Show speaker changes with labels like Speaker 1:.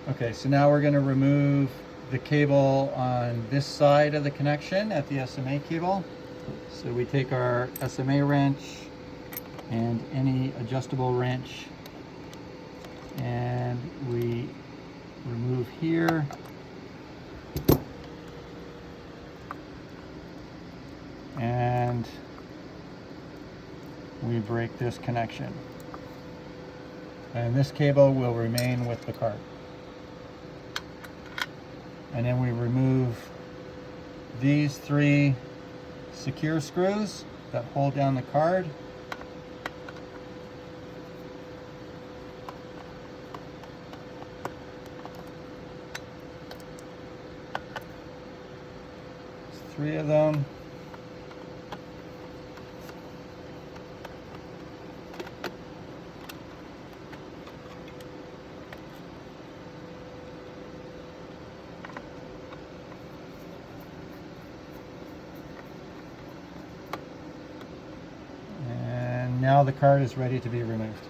Speaker 1: Okay, so now we're going to remove the cable on this side of the connection at the SMA cable. So we take our SMA wrench and any adjustable wrench and we remove here. And we break this connection. And this cable will remain with the cart. And then we remove these 3 secure screws that hold down the card. There's 3 of them. Now the card is ready to be removed.